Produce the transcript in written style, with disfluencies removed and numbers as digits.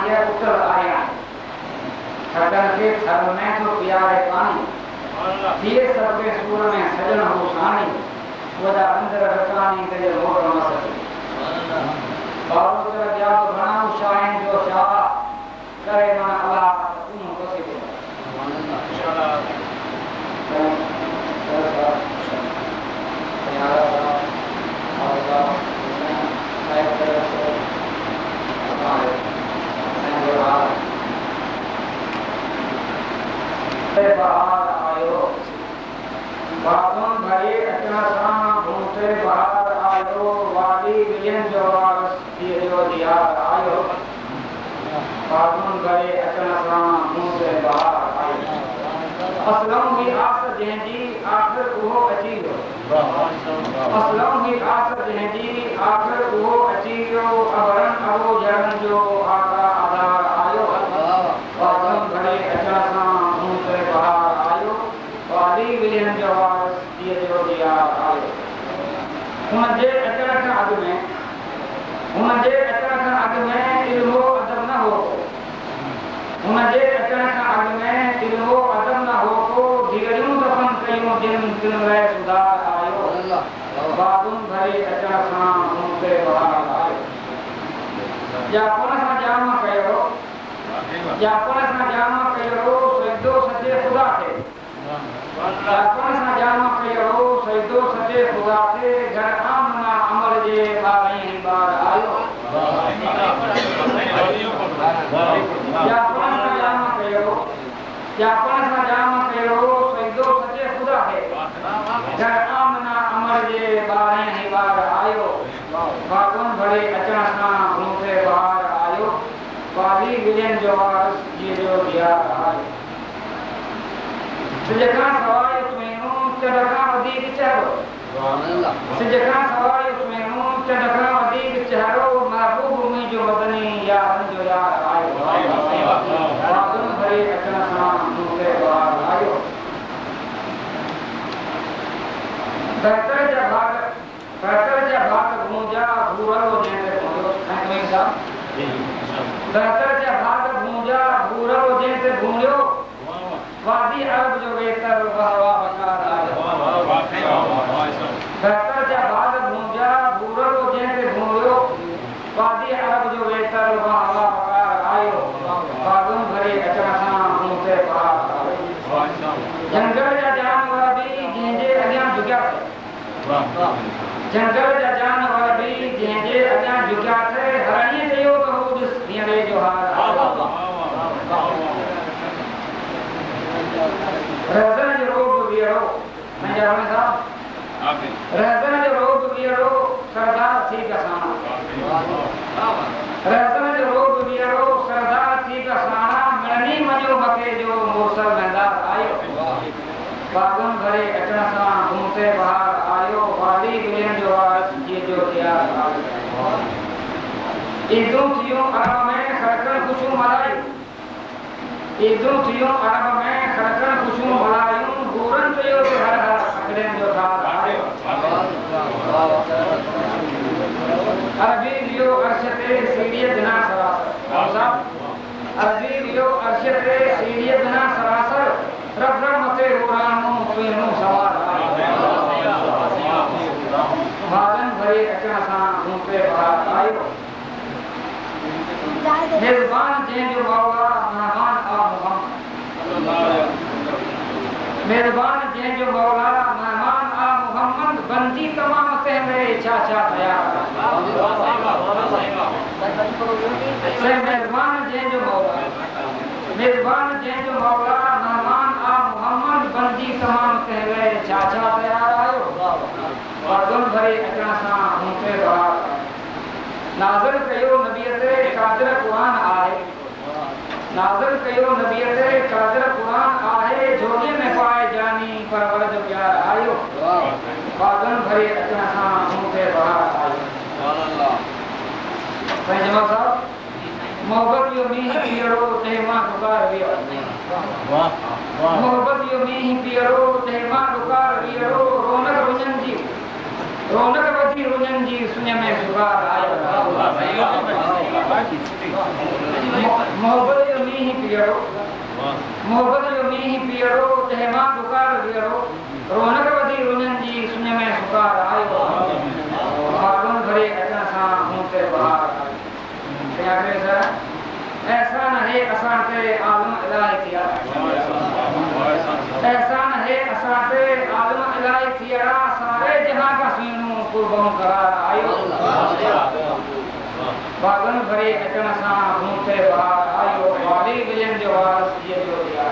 है उत्तर आया खटन के थर में तो प्यारे पानी दिए सबके सूर में सजन हो सानी वदा अंदर रकानी के मोर मसती बारो तेरा जाप बनाओ शायन जो शाह करे मन अल्लाह तुम को से इंशाल्लाह बाहर आयो बातों भरे अचना साना घूमते बाहर आयो वाली विजन जवाब दिए जो दिया आयो बातों भरे अचना साना घूमते बाहर आयो असलम की आस जहजी आखिर वो अचीयो असलम की आस जहजी आखिर वो अचीयो अबरन अबो जरन जो आका आधार आयो बातों भरे अचना साना विलियम जवाब दिए जो दिया आयो उनजे अचरख अग में इल्मो अदब न हो उनजे अचरख अग में इल्मो अदब न हो को दिगरियों दफन कईयों दिन रह सुधार आयो बादुन भरे अचरख मुंते बाहर आयो जापन सा जामा कयो सजदो सजे खुदा थे जापन सा जामा कयो सजदो सजे खुदा थे घर आमना अमर जे बारही बार आयो जापन सा जामा कयो सजदो सजे खुदा थे घर आमना अमर जे बारही बार आयो बागुन भरे अचना सा मुंते बाहर आयो वाली विलियम जवाब ये जो दिया आयो सजका सवाय उसमें चढ़का अधिक चढ़ो सजका सवाय उसमें चढ़का अधिक चढ़ो महबूब में जो मदनी यार जो यार आयो बागुन भरे अचना सा मुंते बाहर आयो बेहतर जब भाग गूंजा भूरो जैसे भूरो थैंक साहब बेहतर जब भाग गूंजा भूरो जैसे भूरो वादी अरब जो बेहतर वाह बचा आयो बेहतर जब भाग गूंजा भूरो जैसे भूरो वादी अरब जो बेहतर वाह बचा आयो बागुन भरे अचना सा मुंते बाहर आयो जंगल जा जानवर भी जंहिंजे अॻियां झुकिया जंगल जा जानवर भी जंहिंजे अॻियां झुकिया थे हरणीअ चयो त हू ॾिस हींअर जो हाल रहज़न जो रोब वीरो मुंहिंजा हाणे साहब रहज़न जो रोब वीरो सरदार थी कसाना रहज़न जो रोब वीरो सरदार थी कसाना मिलनी मजो मके जो मोसल नंदार आयो बागुन भरे अचण सां घूमते बाहर आयो वाली विलियम जवाब ये जो दिया ईदूं थियूं अरब में खड़कण खुशियूं मल्हायूं ईदूं थियूं अरब में खड़कण खुशियूं मल्हायूं गोरन चयो त हर हर अकड़नि जो साथ आयो अरबी लियो अर्श ते सीढ़ीअ बिना सरासर अरबी लियो अर्श ते सीढ़ीअ बिना सरासर रब मते उड़ानो पेनो सवार बागन भरे अचण सां मुंते बाहर आयो मेज़बान जंहिंजो मौला मेहमान आ मोहम्मद मेज़बान जंहिंजो मौला मेहमान आ मोहम्मद बंदी तमाम तंहिंमे छा छा तयार मेज़बान जंहिंजो मौला मेहमान आ मोहम्मद बंदी तमाम तंहिंमे छा छा तयार आयो बागुन भरे अचण सां मुंते बाहर नाज़िल कयो नबीअ ते कादिर क़ुरान आहे नाज़िल कयो नबीअ ते कादिर क़ुरान आहे जोड़ीअ में पाए जानी परवर जो प्यार आयो बागुन भरे अचण सां मुंते बाहर आयो पंहिंजे जमा साहब मोहब्बत यो मींहुं पीअड़ो ते मां गुज़ार वियो मोहब्बत यो मींहुं पीअड़ो रौनक वधी रुञनि जी सुञ में सुगार आयो मोहब्बत जो मींहुं पीअड़ो मोहब्बत जो मींहुं पीअड़ो तंहिं मां दुकार वीअड़ो रौनक वधी रुञनि जी सुञ में सुगार आयो फागुन भरे अचण सां मूं ते बहार आयो एहसान है असां ते आलम इलाही थिया एहसान है असां ते आलम इलाही थिया सारे जहां का सुहिणो कुर्बन करार आयो फागुन भरे अचण सां मूं ते बहार आयो वाली विजन जो वारस जो दिया